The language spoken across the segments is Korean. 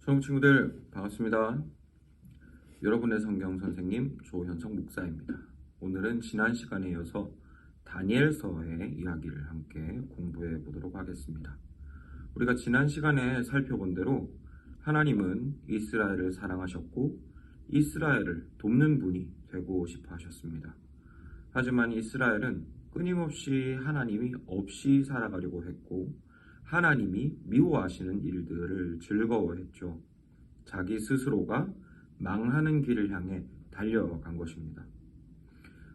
수능 친구들 반갑습니다. 여러분의 성경 선생님 조현성 목사입니다. 오늘은 지난 시간에 이어서 다니엘서의 이야기를 함께 공부해 보도록 하겠습니다. 우리가 지난 시간에 살펴본 대로 하나님은 이스라엘을 사랑하셨고 이스라엘을 돕는 분이 되고 싶어 하셨습니다. 하지만 이스라엘은 끊임없이 하나님이 없이 살아가려고 했고 하나님이 미워하시는 일들을 즐거워했죠. 자기 스스로가 망하는 길을 향해 달려간 것입니다.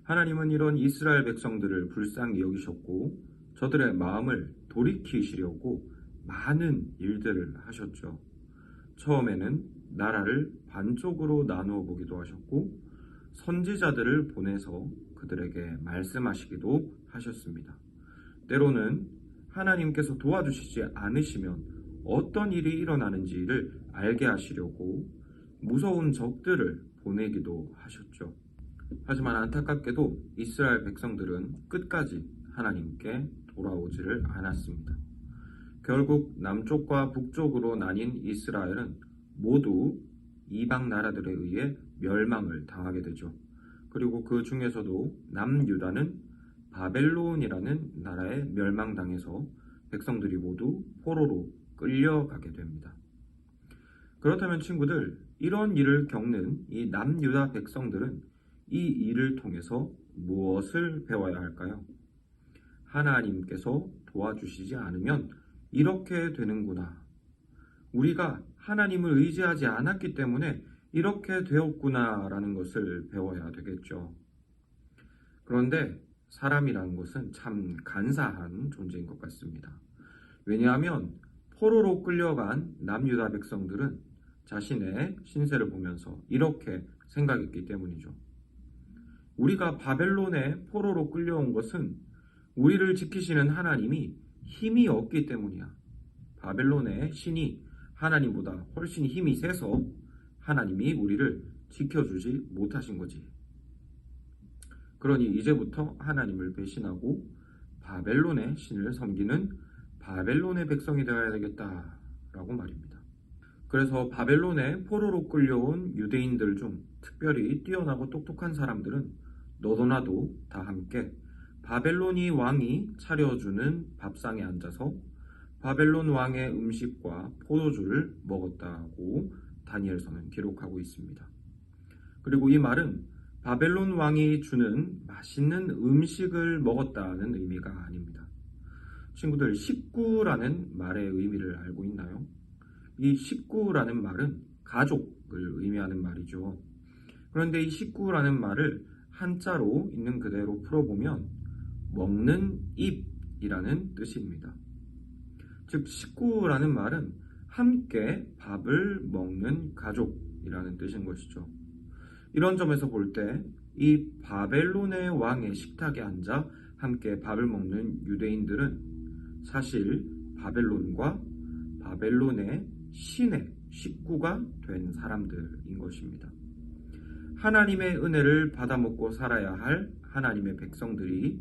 하나님은 이런 이스라엘 백성들을 불쌍히 여기셨고 저들의 마음을 돌이키시려고 많은 일들을 하셨죠. 처음에는 나라를 반쪽으로 나누어 보기도 하셨고 선지자들을 보내서 그들에게 말씀하시기도 하셨습니다. 때로는 하나님께서 도와주시지 않으시면 어떤 일이 일어나는지를 알게 하시려고 무서운 적들을 보내기도 하셨죠. 하지만 안타깝게도 이스라엘 백성들은 끝까지 하나님께 돌아오지를 않았습니다. 결국 남쪽과 북쪽으로 나뉜 이스라엘은 모두 이방 나라들에 의해 멸망을 당하게 되죠. 그리고 그 중에서도 남유다는 바벨론이라는 나라에 멸망당해서 백성들이 모두 포로로 끌려가게 됩니다. 그렇다면 친구들, 이런 일을 겪는 이 남유다 백성들은 이 일을 통해서 무엇을 배워야 할까요? 하나님께서 도와주시지 않으면 이렇게 되는구나. 우리가 하나님을 의지하지 않았기 때문에 이렇게 되었구나 라는 것을 배워야 되겠죠. 그런데 사람이라는 것은 참 간사한 존재인 것 같습니다. 왜냐하면 포로로 끌려간 남유다 백성들은 자신의 신세를 보면서 이렇게 생각했기 때문이죠. 우리가 바벨론에 포로로 끌려온 것은 우리를 지키시는 하나님이 힘이 없기 때문이야. 바벨론의 신이 하나님보다 훨씬 힘이 세서 하나님이 우리를 지켜주지 못하신 거지. 그러니 이제부터 하나님을 배신하고 바벨론의 신을 섬기는 바벨론의 백성이 되어야 되겠다라고 말입니다. 그래서 바벨론에 포로로 끌려온 유대인들 중 특별히 뛰어나고 똑똑한 사람들은 너도 나도 다 함께 바벨론이 왕이 차려주는 밥상에 앉아서 바벨론 왕의 음식과 포도주를 먹었다고 다니엘서는 기록하고 있습니다. 그리고 이 말은 바벨론 왕이 주는 맛있는 음식을 먹었다는 의미가 아닙니다. 친구들, 식구라는 말의 의미를 알고 있나요? 이 식구라는 말은 가족을 의미하는 말이죠. 그런데 이 식구라는 말을 한자로 있는 그대로 풀어보면 먹는 입이라는 뜻입니다. 즉 식구라는 말은 함께 밥을 먹는 가족이라는 뜻인 것이죠. 이런 점에서 볼 때 이 바벨론의 왕의 식탁에 앉아 함께 밥을 먹는 유대인들은 사실 바벨론과 바벨론의 신의 식구가 된 사람들인 것입니다. 하나님의 은혜를 받아먹고 살아야 할 하나님의 백성들이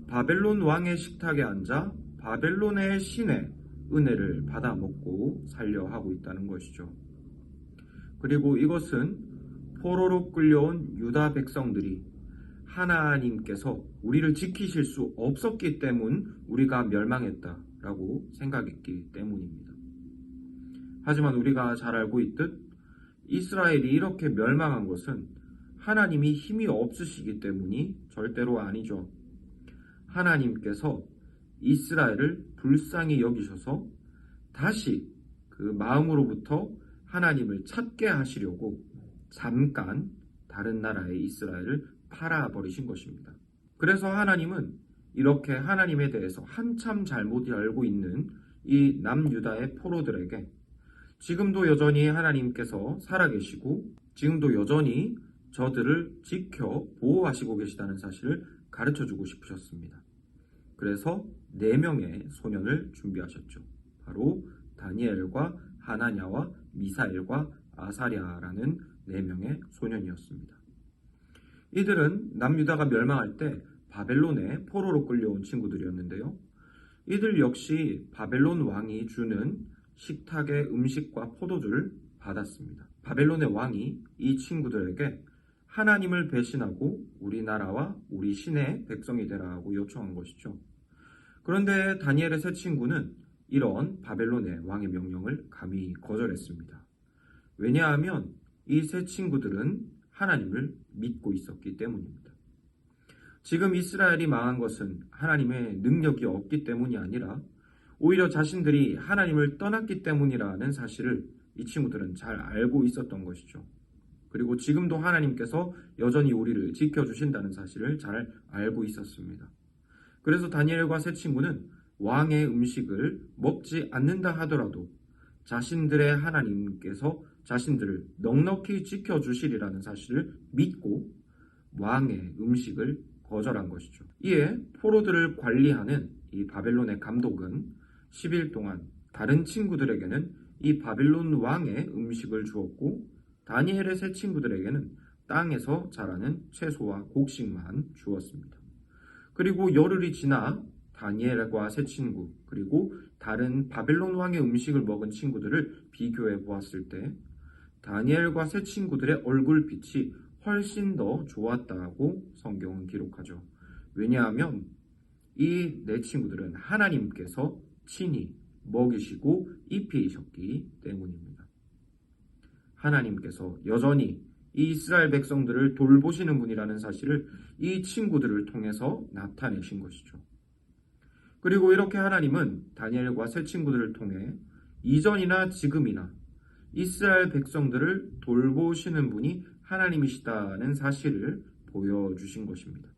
바벨론 왕의 식탁에 앉아 바벨론의 신의 은혜를 받아먹고 살려 하고 있다는 것이죠. 그리고 이것은 포로로 끌려온 유다 백성들이 하나님께서 우리를 지키실 수 없었기 때문 우리가 멸망했다라고 생각했기 때문입니다. 하지만 우리가 잘 알고 있듯 이스라엘이 이렇게 멸망한 것은 하나님이 힘이 없으시기 때문이 절대로 아니죠. 하나님께서 이스라엘을 불쌍히 여기셔서 다시 그 마음으로부터 하나님을 찾게 하시려고 잠깐 다른 나라의 이스라엘을 팔아버리신 것입니다. 그래서 하나님은 이렇게 하나님에 대해서 한참 잘못 알고 있는 이 남유다의 포로들에게 지금도 여전히 하나님께서 살아계시고 지금도 여전히 저들을 지켜 보호하시고 계시다는 사실을 가르쳐주고 싶으셨습니다. 그래서 4명의 소년을 준비하셨죠. 바로 다니엘과 하나냐와 미사엘과 아사랴라는 4명의 소년이었습니다. 이들은 남유다가 멸망할 때 바벨론에 포로로 끌려온 친구들이었는데요. 이들 역시 바벨론 왕이 주는 식탁의 음식과 포도주를 받았습니다. 바벨론의 왕이 이 친구들에게 하나님을 배신하고 우리나라와 우리 신의 백성이 되라고 요청한 것이죠. 그런데 다니엘의 세 친구는 이런 바벨론의 왕의 명령을 감히 거절했습니다. 왜냐하면 이 세 친구들은 하나님을 믿고 있었기 때문입니다. 지금 이스라엘이 망한 것은 하나님의 능력이 없기 때문이 아니라 오히려 자신들이 하나님을 떠났기 때문이라는 사실을 이 친구들은 잘 알고 있었던 것이죠. 그리고 지금도 하나님께서 여전히 우리를 지켜주신다는 사실을 잘 알고 있었습니다. 그래서 다니엘과 세 친구는 왕의 음식을 먹지 않는다 하더라도 자신들의 하나님께서 자신들을 넉넉히 지켜주시리라는 사실을 믿고 왕의 음식을 거절한 것이죠. 이에 포로들을 관리하는 이 바벨론의 감독은 10일 동안 다른 친구들에게는 이 바벨론 왕의 음식을 주었고 다니엘의 세 친구들에게는 땅에서 자라는 채소와 곡식만 주었습니다. 그리고 열흘이 지나 다니엘과 세 친구 그리고 다른 바벨론 왕의 음식을 먹은 친구들을 비교해 보았을 때 다니엘과 세 친구들의 얼굴빛이 훨씬 더 좋았다고 성경은 기록하죠. 왜냐하면 이 네 친구들은 하나님께서 친히 먹이시고 입히셨기 때문입니다. 하나님께서 여전히 이 이스라엘 백성들을 돌보시는 분이라는 사실을 이 친구들을 통해서 나타내신 것이죠. 그리고 이렇게 하나님은 다니엘과 세 친구들을 통해 이전이나 지금이나 이스라엘 백성들을 돌보시는 분이 하나님이시다는 사실을 보여주신 것입니다.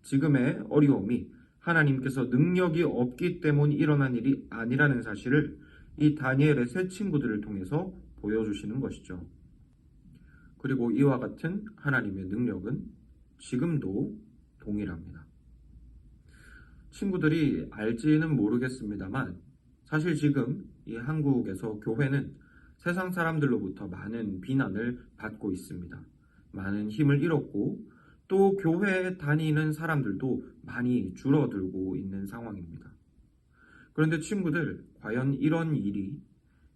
지금의 어려움이 하나님께서 능력이 없기 때문에 일어난 일이 아니라는 사실을 이 다니엘의 세 친구들을 통해서 보여주시는 것이죠. 그리고 이와 같은 하나님의 능력은 지금도 동일합니다. 친구들이 알지는 모르겠습니다만 사실 지금 이 한국에서 교회는 세상 사람들로부터 많은 비난을 받고 있습니다. 많은 힘을 잃었고 또 교회에 다니는 사람들도 많이 줄어들고 있는 상황입니다. 그런데 친구들, 과연 이런 일이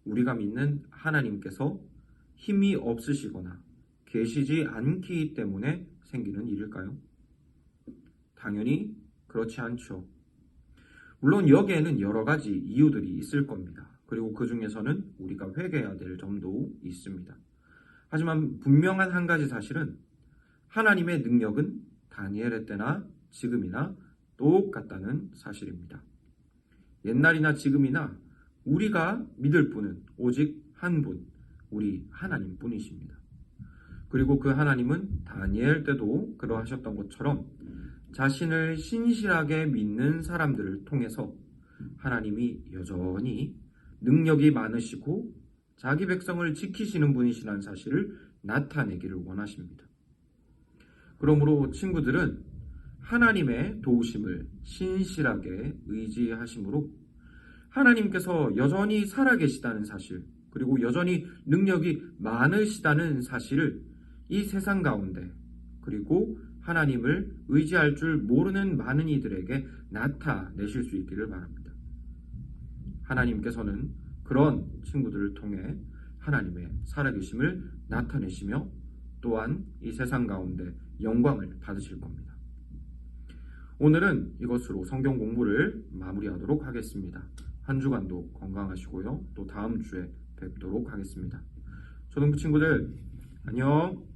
우리가 믿는 하나님께서 힘이 없으시거나 계시지 않기 때문에 생기는 일일까요? 당연히 그렇지 않죠. 물론 여기에는 여러 가지 이유들이 있을 겁니다. 그리고 그 중에서는 우리가 회개해야 될 점도 있습니다. 하지만 분명한 한 가지 사실은 하나님의 능력은 다니엘의 때나 지금이나 똑같다는 사실입니다. 옛날이나 지금이나 우리가 믿을 분은 오직 한 분, 우리 하나님 뿐이십니다. 그리고 그 하나님은 다니엘 때도 그러하셨던 것처럼 자신을 신실하게 믿는 사람들을 통해서 하나님이 여전히 능력이 많으시고 자기 백성을 지키시는 분이시라는 사실을 나타내기를 원하십니다. 그러므로 친구들은 하나님의 도우심을 신실하게 의지하심으로 하나님께서 여전히 살아계시다는 사실, 그리고 여전히 능력이 많으시다는 사실을 이 세상 가운데, 그리고 하나님을 의지할 줄 모르는 많은 이들에게 나타내실 수 있기를 바랍니다. 하나님께서는 그런 친구들을 통해 하나님의 살아계심을 나타내시며 또한 이 세상 가운데 영광을 받으실 겁니다. 오늘은 이것으로 성경 공부를 마무리하도록 하겠습니다. 한 주간도 건강하시고요. 또 다음 주에 뵙도록 하겠습니다. 초등부 친구들 안녕.